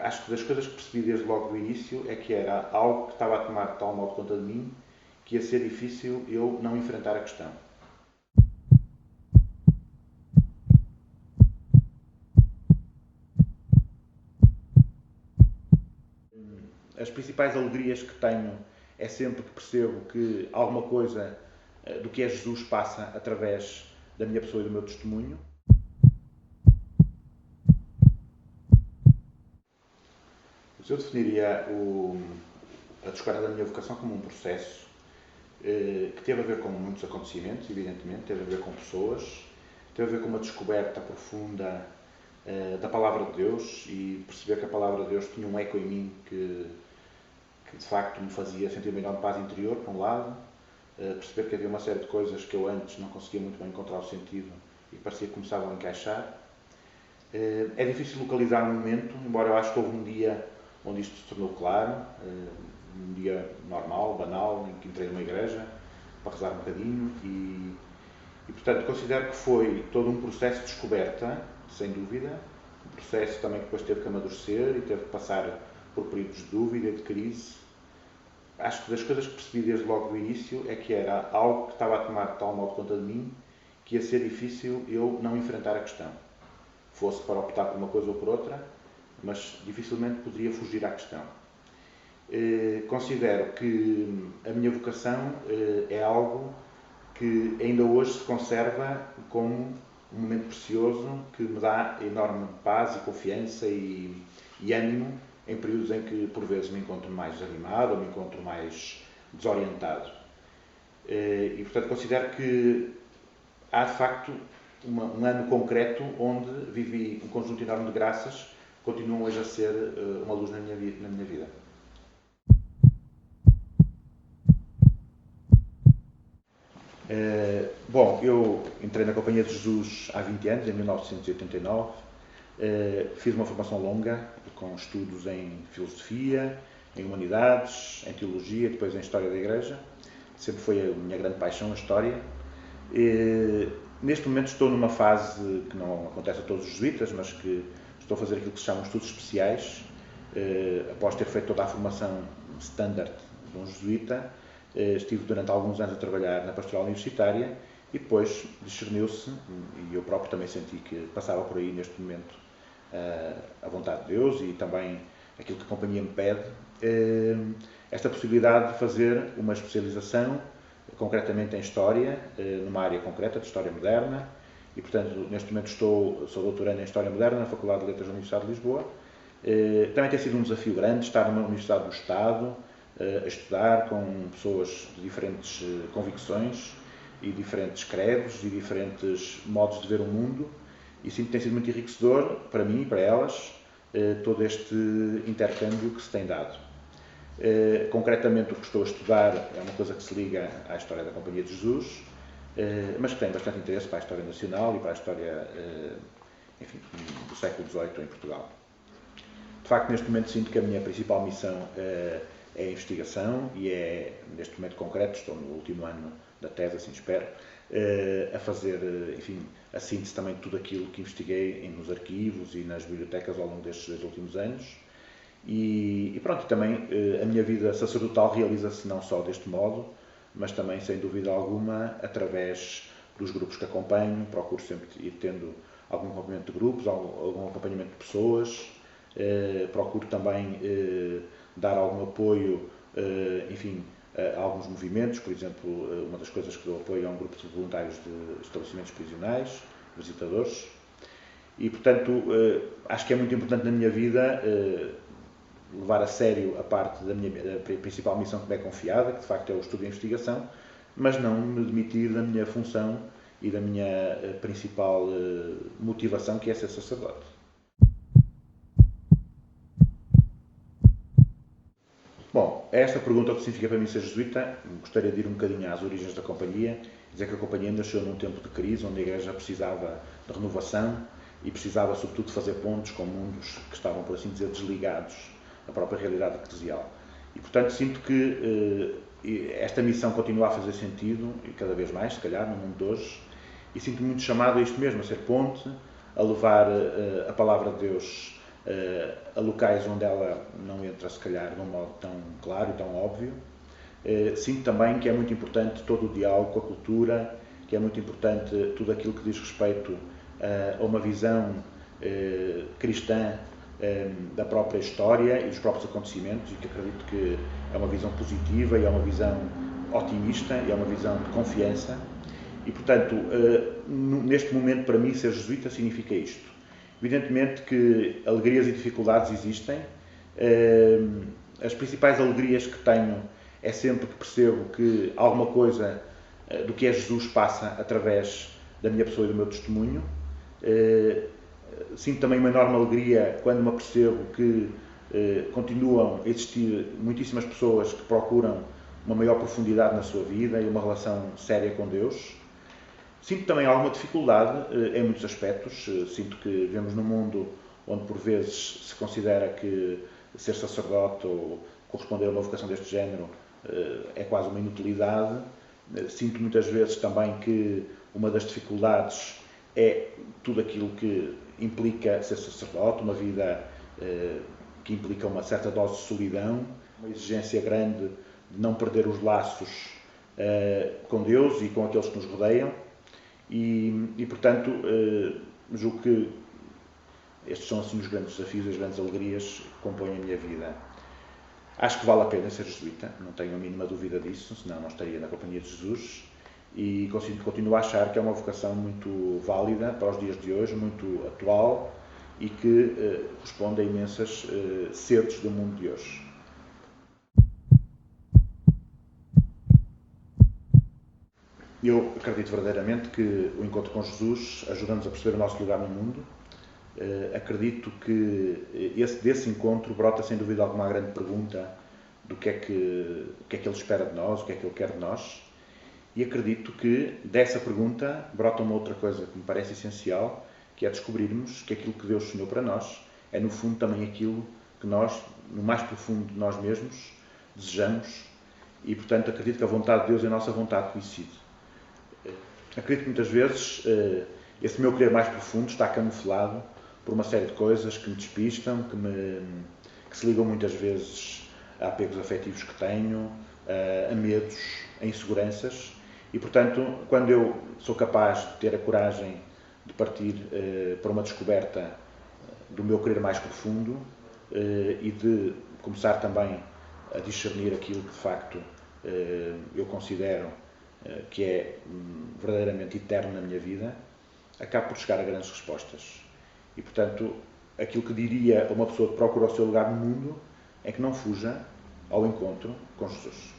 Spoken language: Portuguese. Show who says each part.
Speaker 1: Acho que das coisas que percebi desde logo do início é que era algo que estava a tomar tal modo conta de mim que ia ser difícil eu não enfrentar a questão. As principais alegrias que tenho é sempre que percebo que alguma coisa do que é Jesus passa através da minha pessoa e do meu testemunho. Eu definiria a descoberta da minha vocação como um processo que teve a ver com muitos acontecimentos, evidentemente, teve a ver com pessoas, teve a ver com uma descoberta profunda da Palavra de Deus e perceber que a Palavra de Deus tinha um eco em mim que de facto me fazia sentir uma enorme paz interior, por um lado, perceber que havia uma série de coisas que eu antes não conseguia muito bem encontrar o sentido e parecia que começavam a encaixar. É difícil localizar um momento, embora eu acho que houve um dia onde isto se tornou claro, um dia normal, banal, em que entrei numa igreja para rezar um bocadinho e portanto considero que foi todo um processo de descoberta, sem dúvida, um processo também que depois teve que amadurecer e teve que passar por períodos de dúvida e de crise. Acho que das coisas que percebi desde logo do início é que era algo que estava a tomar de tal modo conta de mim que ia ser difícil eu não enfrentar a questão. Fosse para optar por uma coisa ou por outra, mas dificilmente poderia fugir à questão. Considero que a minha vocação é algo que ainda hoje se conserva como um momento precioso que me dá enorme paz e confiança e ânimo em períodos em que por vezes me encontro mais desanimado ou me encontro mais desorientado. E portanto considero que há de facto um ano concreto onde vivi um conjunto enorme de graças que continuam hoje a ser uma luz na minha vida. Bom, eu entrei na Companhia de Jesus há 20 anos, em 1989. Fiz uma formação longa, com estudos em filosofia, em humanidades, em teologia, depois em história da Igreja. Sempre foi a minha grande paixão, a história. Neste momento estou numa fase que não acontece a todos os jesuítas, mas que estou a fazer aquilo que se chamam estudos especiais. Após ter feito toda a formação standard de um jesuíta, estive durante alguns anos a trabalhar na pastoral universitária e depois discerniu-se, e eu próprio também senti que passava por aí neste momento a vontade de Deus e também aquilo que a companhia me pede, esta possibilidade de fazer uma especialização concretamente em História, numa área concreta de História Moderna, e portanto neste momento sou doutorando em História Moderna na Faculdade de Letras da Universidade de Lisboa. Também tem sido um desafio grande estar numa Universidade do Estado, a estudar com pessoas de diferentes convicções e diferentes credos e diferentes modos de ver o mundo, e sinto que tem sido muito enriquecedor para mim e para elas todo este intercâmbio que se tem dado. Concretamente o que estou a estudar é uma coisa que se liga à história da Companhia de Jesus, mas que tem bastante interesse para a história nacional e para a história enfim, do século XVIII em Portugal. De facto, neste momento sinto que a minha principal missão é a investigação e neste momento concreto, estou no último ano da tese, assim espero, a fazer, enfim, a síntese também de tudo aquilo que investiguei nos arquivos e nas bibliotecas ao longo destes 2 últimos anos. E pronto, também a minha vida sacerdotal realiza-se não só deste modo, mas também, sem dúvida alguma, através dos grupos que acompanho. Procuro sempre ir tendo algum acompanhamento de grupos, algum acompanhamento de pessoas. Procuro também dar algum apoio, enfim, a alguns movimentos. Por exemplo, uma das coisas que dou apoio é um grupo de voluntários de estabelecimentos prisionais, visitadores. E, portanto, acho que é muito importante na minha vida levar a sério a parte da principal missão que me é confiada, que de facto é o estudo e a investigação, mas não me demitir da minha função e da minha principal motivação, que é ser sacerdote. Bom, a esta pergunta, o que significa para mim ser jesuíta, gostaria de ir um bocadinho às origens da companhia, dizer que a companhia nasceu num tempo de crise, onde a Igreja precisava de renovação e precisava, sobretudo, de fazer pontos com mundos que estavam, por assim dizer, desligados da própria realidade eclesial. E, portanto, sinto que esta missão continua a fazer sentido, e cada vez mais, se calhar, no mundo de hoje, e sinto-me muito chamado a isto mesmo, a ser ponte, a levar a palavra de Deus a locais onde ela não entra, se calhar, de um modo tão claro e tão óbvio. Sinto também que é muito importante todo o diálogo com a cultura, que é muito importante tudo aquilo que diz respeito a uma visão cristã da própria história e dos próprios acontecimentos, e que acredito que é uma visão positiva e é uma visão otimista e é uma visão de confiança. E, portanto, neste momento, para mim, ser jesuíta significa isto. Evidentemente que alegrias e dificuldades existem. As principais alegrias que tenho é sempre que percebo que alguma coisa do que é Jesus passa através da minha pessoa e do meu testemunho. Sinto também uma enorme alegria quando me apercebo que continuam a existir muitíssimas pessoas que procuram uma maior profundidade na sua vida e uma relação séria com Deus. Sinto também alguma dificuldade em muitos aspectos. Sinto que vivemos num mundo onde por vezes se considera que ser sacerdote ou corresponder a uma vocação deste género é quase uma inutilidade. Sinto muitas vezes também que uma das dificuldades é tudo aquilo que implica ser sacerdote, uma vida que implica uma certa dose de solidão, uma exigência grande de não perder os laços com Deus e com aqueles que nos rodeiam. E portanto, julgo que estes são assim os grandes desafios, as grandes alegrias que compõem a minha vida. Acho que vale a pena ser jesuíta, não tenho a mínima dúvida disso, senão não estaria na companhia de Jesus. E continuo a achar que é uma vocação muito válida para os dias de hoje, muito atual e que responde a imensas sedes do mundo de hoje. Eu acredito verdadeiramente que o encontro com Jesus ajuda-nos a perceber o nosso lugar no mundo. Acredito que desse encontro brota sem dúvida alguma a grande pergunta do que é que Ele espera de nós, o que é que Ele quer de nós. E acredito que dessa pergunta brota uma outra coisa que me parece essencial, que é descobrirmos que aquilo que Deus sonhou para nós é no fundo também aquilo que nós, no mais profundo de nós mesmos, desejamos. E portanto acredito que a vontade de Deus e a nossa vontade coincidem. Acredito que muitas vezes esse meu querer mais profundo está camuflado por uma série de coisas que me despistam, que se ligam muitas vezes a apegos afetivos que tenho, a medos, a inseguranças. E, portanto, quando eu sou capaz de ter a coragem de partir para uma descoberta do meu querer mais profundo e de começar também a discernir aquilo que, de facto, eu considero que é verdadeiramente eterno na minha vida, acabo por chegar a grandes respostas. E, portanto, aquilo que diria a uma pessoa que procura o seu lugar no mundo é que não fuja ao encontro com Jesus.